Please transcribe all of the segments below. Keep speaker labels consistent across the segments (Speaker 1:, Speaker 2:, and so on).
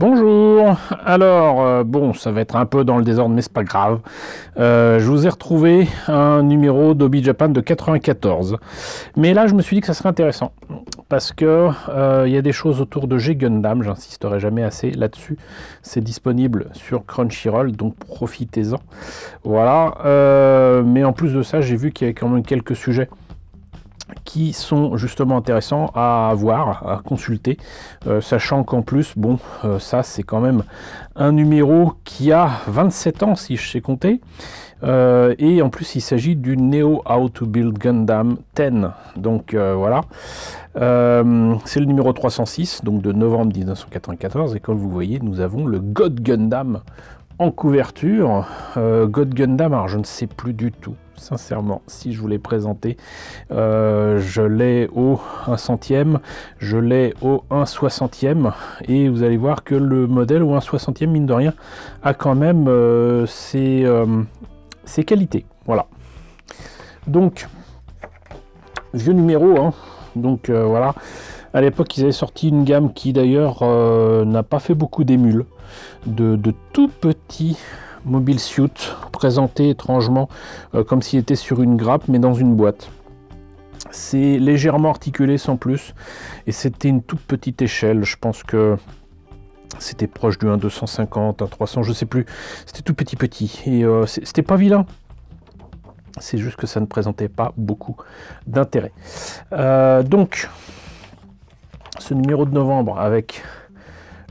Speaker 1: Bonjour, alors bon, ça va être un peu dans le désordre mais c'est pas grave. Je vous ai retrouvé un numéro d'Hobby Japan de 94. Mais là je me suis dit que ça serait intéressant parce que il y a des choses autour de G Gundam, j'insisterai jamais assez là-dessus. C'est disponible sur Crunchyroll, donc profitez-en. Voilà, mais en plus de ça j'ai vu qu'il y avait quand même quelques sujets qui sont justement intéressants à voir, à consulter, sachant qu'en plus, bon, ça c'est quand même un numéro qui a 27 ans si je sais compter, et en plus il s'agit du Neo How to Build Gundam 10, donc voilà, c'est le numéro 306, donc de novembre 1994, et comme vous voyez, nous avons le God Gundam en couverture. God Gundam, alors je ne sais plus du tout, sincèrement, si je vous l'ai présenté. Je l'ai au 1 centième, je l'ai au 1 soixantième, et vous allez voir que le modèle au 1 soixantième, mine de rien, a quand même ses qualités. Voilà. Donc, vieux numéro, hein. Donc voilà. À l'époque, ils avaient sorti une gamme qui d'ailleurs n'a pas fait beaucoup d'émules, de tout petits mobile suit présentés étrangement comme s'il était sur une grappe mais dans une boîte. C'est légèrement articulé sans plus et c'était une toute petite échelle. Je pense que c'était proche du 1,250, 1,300, je sais plus. C'était tout petit et c'était pas vilain. C'est juste que ça ne présentait pas beaucoup d'intérêt. Donc, ce numéro de novembre avec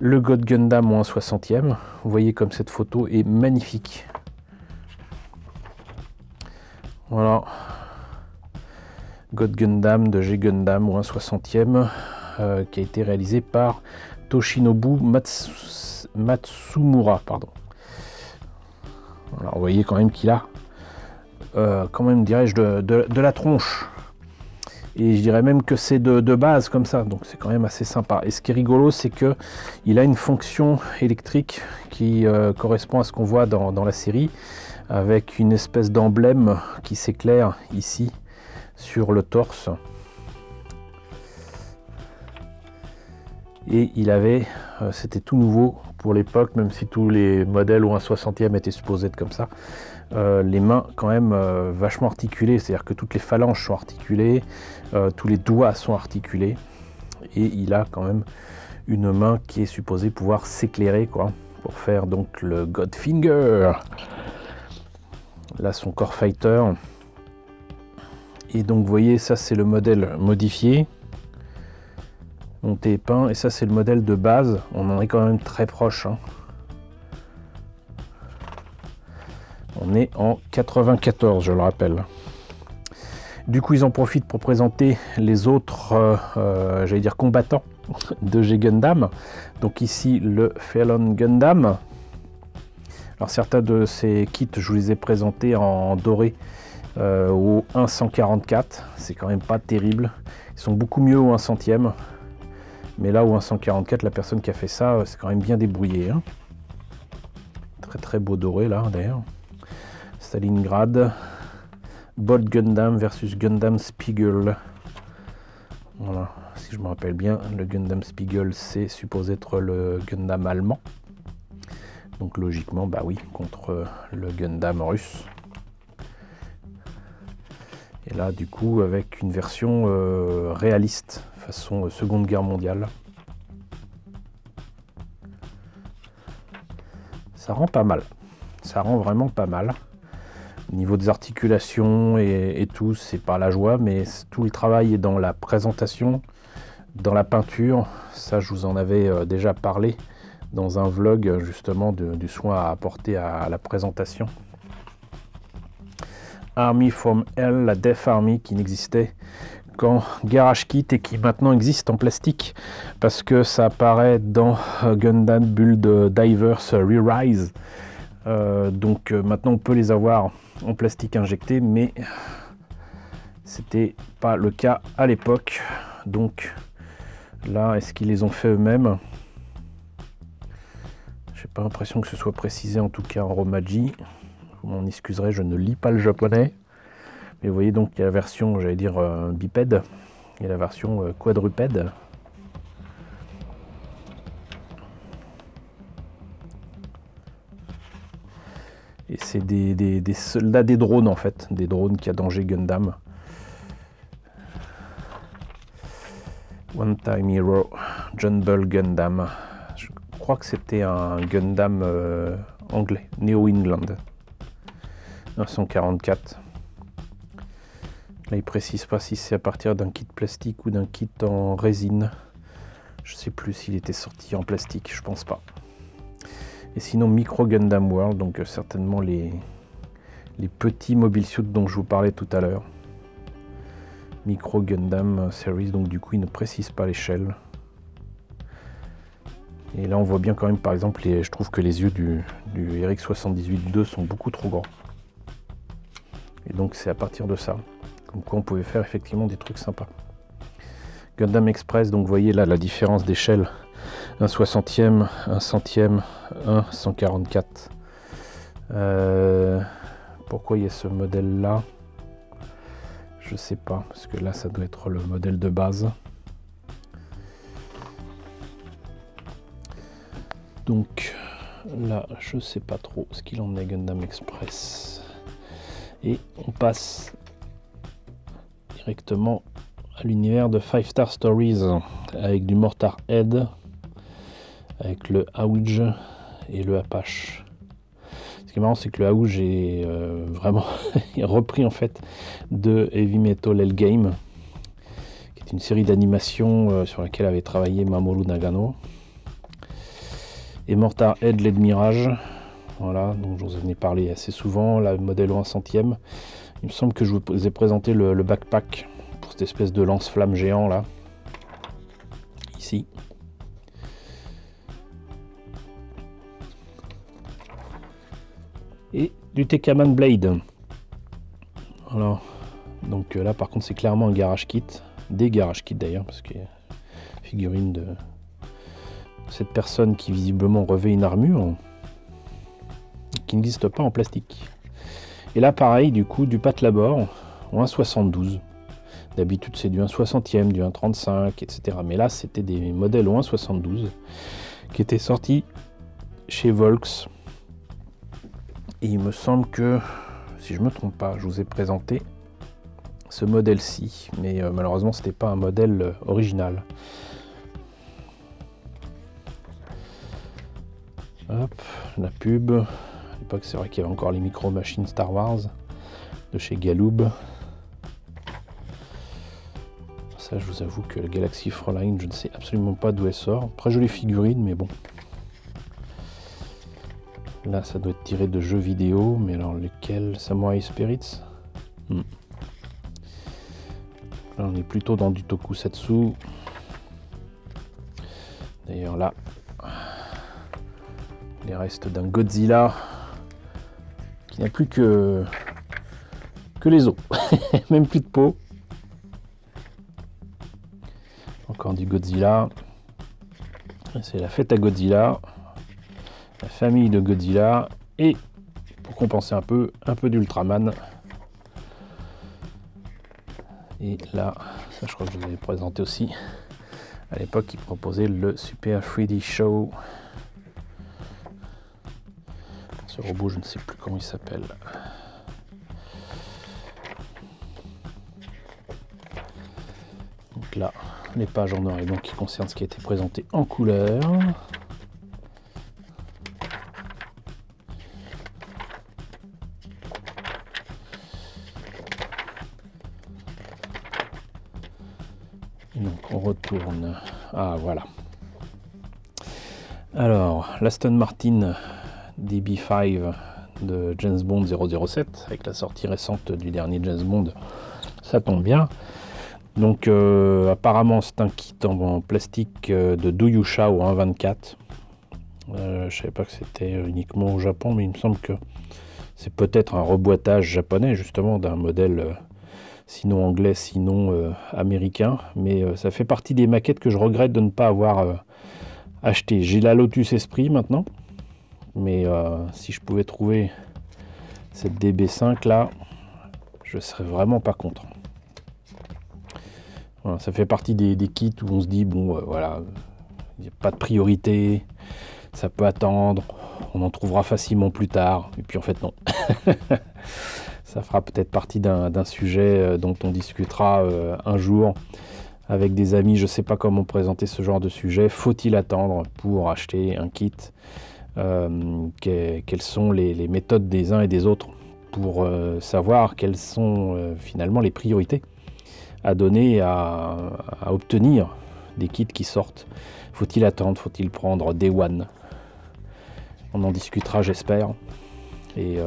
Speaker 1: le God Gundam au 1 soixantième. Vous voyez comme cette photo est magnifique. Voilà. God Gundam de G Gundam au 1 soixantième qui a été réalisé par Toshinobu Matsumura. Pardon. Alors, vous voyez quand même qu'il a quand même, dirais-je, de la tronche. Et je dirais même que c'est de base comme ça, donc c'est quand même assez sympa. Et ce qui est rigolo, c'est que il a une fonction électrique qui correspond à ce qu'on voit dans la série, avec une espèce d'emblème qui s'éclaire ici sur le torse. Et il avait, c'était tout nouveau pour l'époque, même si tous les modèles au 1 soixantième étaient supposés être comme ça. Les mains quand même vachement articulées, c'est-à-dire que toutes les phalanges sont articulées, tous les doigts sont articulés, et il a quand même une main qui est supposée pouvoir s'éclairer, quoi, pour faire donc le Godfinger. Là, son Core Fighter. Et donc, vous voyez, ça c'est le modèle modifié, monté et peint, et ça c'est le modèle de base. On en est quand même très proche, hein. On est en 94, je le rappelle. Du coup, ils en profitent pour présenter les autres, j'allais dire, combattants de G Gundam. Donc ici, le Felon Gundam. Alors certains de ces kits, je vous les ai présentés en doré au 1,144. C'est quand même pas terrible. Ils sont beaucoup mieux au 1 centième. Mais là, au 1,144, la personne qui a fait ça, c'est quand même bien débrouillé, hein. Très très beau doré, là, d'ailleurs. Stalingrad, Bolt Gundam versus Gundam Spiegel. Voilà, si je me rappelle bien, le Gundam Spiegel c'est supposé être le Gundam allemand. Donc logiquement, bah oui, contre le Gundam russe. Et là, du coup, avec une version réaliste, façon Seconde Guerre mondiale. Ça rend pas mal. Ça rend vraiment pas mal. Au niveau des articulations et tout, c'est pas la joie, mais tout le travail est dans la présentation, dans la peinture. Ça, je vous en avais déjà parlé dans un vlog, justement, du soin à apporter à la présentation. Army from Hell, la Death Army, qui n'existait qu'en Garage Kit et qui maintenant existe en plastique, parce que ça apparaît dans Gundam Build Divers Re-Rise. Donc maintenant on peut les avoir en plastique injecté, mais c'était pas le cas à l'époque. Donc là, est-ce qu'ils les ont fait eux-mêmes? J'ai pas l'impression que ce soit précisé, en tout cas en Romaji. Vous m'en excuserez, je ne lis pas le japonais. Mais vous voyez, donc il y a la version, j'allais dire bipède, et la version quadrupède. Et c'est des soldats des drones en fait, des drones qui a danger Gundam. One Time Hero, John Bull Gundam. Je crois que c'était un Gundam anglais, Neo England. 1944. Là, il précise pas si c'est à partir d'un kit plastique ou d'un kit en résine. Je sais plus s'il était sorti en plastique, je pense pas. Et sinon, Micro Gundam World, donc certainement les petits mobile suits dont je vous parlais tout à l'heure. Micro Gundam Series, donc du coup, il ne précise pas l'échelle. Et là, on voit bien quand même, par exemple, je trouve que les yeux du RX-78-2 sont beaucoup trop grands. Et donc, c'est à partir de ça. Comme quoi, on pouvait faire effectivement des trucs sympas. Gundam Express, donc vous voyez là la différence d'échelle. 1/60e, 1/100e, 1/144. Pourquoi il y a ce modèle là? Je sais pas, parce que là ça doit être le modèle de base. Donc là je sais pas trop ce qu'il en est Gundam Express. Et on passe directement à l'univers de 5 Star Stories avec du Mortar Head, avec le Auge et le Apache. Ce qui est marrant, c'est que le Auge est vraiment repris en fait de Heavy Metal Hellgame, qui est une série d'animation sur laquelle avait travaillé Mamoru Nagano. Et Mortar Head, LED Mirage, voilà, donc je vous en ai parlé assez souvent, la modèle 1/100e. Il me semble que je vous ai présenté le backpack pour cette espèce de lance-flamme géant là, ici. Et du Tekkaman Blade. Alors, donc là par contre c'est clairement un garage kit, des garage kits d'ailleurs, parce que figurine de cette personne qui visiblement revêt une armure qui n'existe pas en plastique. Et là pareil, du coup du Patlabor en 1/72. D'habitude c'est du 1/60e, du 1/35, etc. Mais là c'était des modèles au 1/72 qui étaient sortis chez Volks. Et il me semble que, si je me trompe pas, je vous ai présenté ce modèle-ci, mais malheureusement c'était pas un modèle original. Hop, la pub. À l'époque c'est vrai qu'il y avait encore les micro-machines Star Wars de chez Galoob. Ça je vous avoue que le Galaxy Frontline, je ne sais absolument pas d'où elle sort. Après jolies figurines, mais bon. Là, ça doit être tiré de jeux vidéo, mais alors lequel? Samurai Spirits. Là, on est plutôt dans du tokusatsu. D'ailleurs, là, les restes d'un Godzilla qui n'a plus que les os, même plus de peau. Encore du Godzilla. C'est la fête à Godzilla. La famille de Godzilla et pour compenser un peu d'Ultraman. Et là, ça je crois que je vous avais présenté aussi. À l'époque, il proposait le Super 3D Show. Ce robot, je ne sais plus comment il s'appelle. Donc là, les pages en noir et blanc qui concernent ce qui a été présenté en couleur. Donc on retourne. Ah voilà. Alors, l'Aston Martin DB5 de James Bond 007, avec la sortie récente du dernier James Bond, ça tombe bien. Donc apparemment c'est un kit en plastique de Doyusha au 1/24. Je savais pas que c'était uniquement au Japon, mais il me semble que c'est peut-être un reboîtage japonais justement d'un modèle sinon anglais, sinon américain, mais ça fait partie des maquettes que je regrette de ne pas avoir acheté. J'ai la Lotus Esprit maintenant, mais si je pouvais trouver cette DB5 là, je serais vraiment pas contre. Voilà, ça fait partie des kits où on se dit bon voilà, il n'y a pas de priorité, ça peut attendre, on en trouvera facilement plus tard. Et puis en fait non. Ça fera peut-être partie d'un sujet dont on discutera un jour avec des amis. Je ne sais pas comment présenter ce genre de sujet. Faut-il attendre pour acheter un kit? Quelles sont les méthodes des uns et des autres pour savoir quelles sont finalement les priorités à donner à obtenir des kits qui sortent? Faut-il attendre? Faut-il prendre Day One? On en discutera, j'espère. Et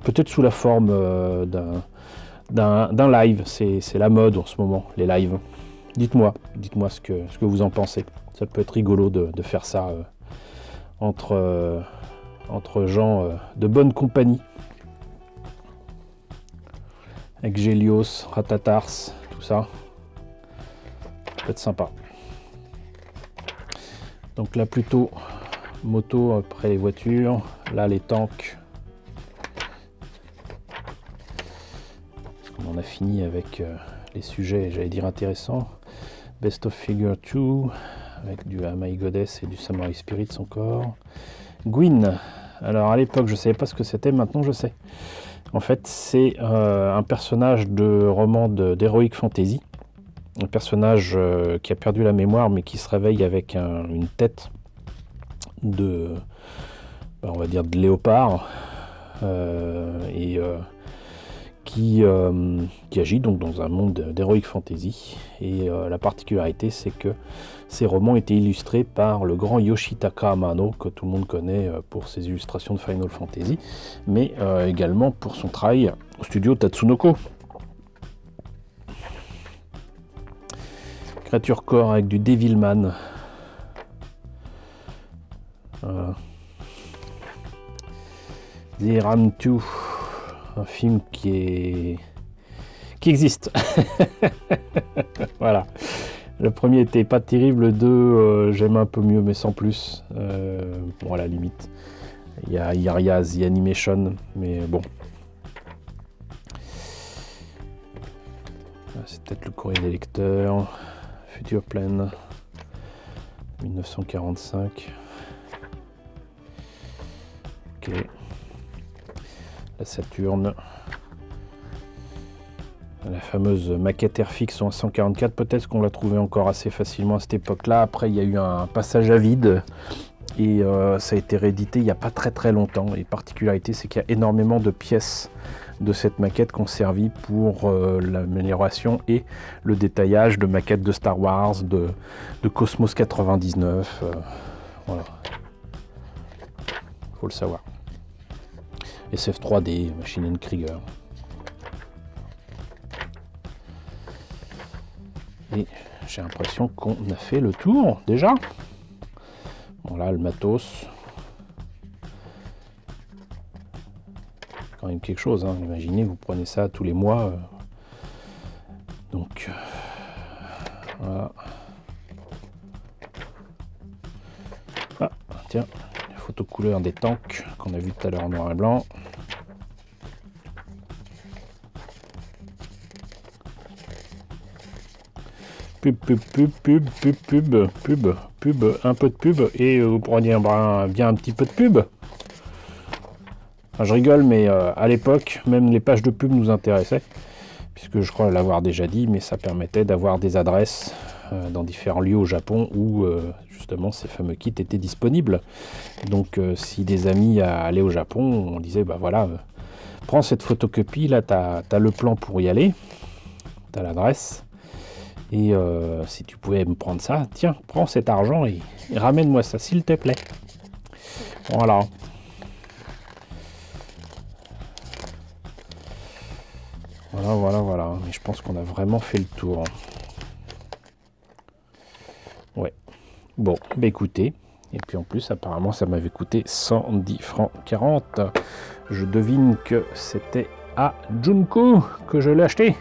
Speaker 1: peut-être sous la forme d'un live. C'est la mode en ce moment, les lives. Dites-moi ce que vous en pensez. Ça peut être rigolo de faire ça entre gens de bonne compagnie. Avec Gélios, Ratatars, tout ça. Ça peut être sympa. Donc là plutôt moto après les voitures. Là les tanks. On a fini avec les sujets, j'allais dire intéressants. Best of Figure 2 avec du My Goddess et du Samurai Spirits encore. Gwyn. Alors à l'époque je savais pas ce que c'était, maintenant je sais. En fait c'est un personnage de roman d'Heroic Fantasy. Un personnage qui a perdu la mémoire mais qui se réveille avec une tête de, on va dire de léopard qui agit donc dans un monde d'Heroic Fantasy. Et la particularité c'est que ces romans étaient illustrés par le grand Yoshitaka Amano, que tout le monde connaît pour ses illustrations de Final Fantasy, mais également pour son travail au studio Tatsunoko. Créature corps avec du Devilman. The Ram 2, un film qui existe. Voilà. Le premier était pas terrible, le 2 j'aime un peu mieux mais sans plus. Bon, à la limite. Il y a The Animation, mais bon. C'est peut-être le courrier des lecteurs. Future Plan 1945. Ok. La Saturne. La fameuse maquette Airfix en 144, peut-être qu'on l'a trouvé encore assez facilement à cette époque-là. Après, il y a eu un passage à vide et ça a été réédité il n'y a pas très longtemps. Et particularité, c'est qu'il y a énormément de pièces de cette maquette qui ont servi pour l'amélioration et le détaillage de maquettes de Star Wars, de Cosmos 99. Voilà. Faut le savoir. SF3D, Machine & Krieger. Et j'ai l'impression qu'on a fait le tour déjà. Voilà le matos. Quand même quelque chose, hein. Imaginez, vous prenez ça tous les mois. Donc voilà. Ah, tiens, photo couleur des tanks qu'on a vu tout à l'heure en noir et blanc. Pub, un peu de pub, et vous pourrez dire bien un petit peu de pub. Enfin, je rigole, mais à l'époque, même les pages de pub nous intéressaient, puisque je crois l'avoir déjà dit, mais ça permettait d'avoir des adresses dans différents lieux au Japon où justement ces fameux kits étaient disponibles. Donc si des amis allaient au Japon, on disait, bah voilà, prends cette photocopie, là t'as le plan pour y aller, t'as l'adresse. Et si tu pouvais me prendre ça, tiens, prends cet argent et ramène-moi ça, s'il te plaît. Voilà. Voilà. Mais je pense qu'on a vraiment fait le tour. Ouais. Bon, bah écoutez. Et puis en plus, apparemment, ça m'avait coûté 110 francs 40. Je devine que c'était à Junko que je l'ai acheté.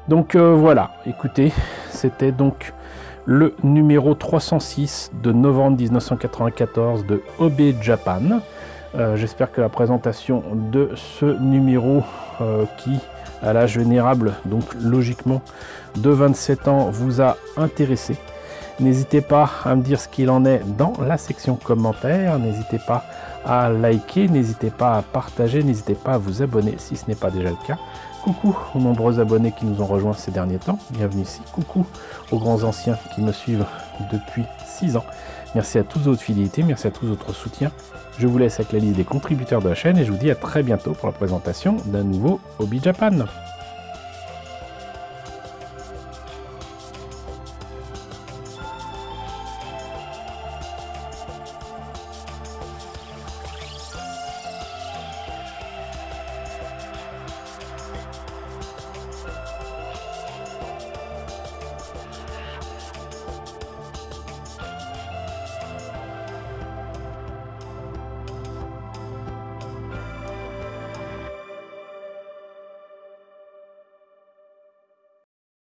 Speaker 1: Donc voilà, écoutez, c'était donc le numéro 306 de novembre 1994 de OB Japan. J'espère que la présentation de ce numéro qui à l'âge vénérable, donc logiquement de 27 ans, vous a intéressé. N'hésitez pas à me dire ce qu'il en est dans la section commentaires. N'hésitez pas à liker, n'hésitez pas à partager, n'hésitez pas à vous abonner si ce n'est pas déjà le cas. Coucou aux nombreux abonnés qui nous ont rejoints ces derniers temps. Bienvenue ici. Coucou aux grands anciens qui me suivent depuis 6 ans. Merci à tous votre fidélité, merci à tous votre soutien. Je vous laisse avec la liste des contributeurs de la chaîne et je vous dis à très bientôt pour la présentation d'un nouveau Hobby Japan.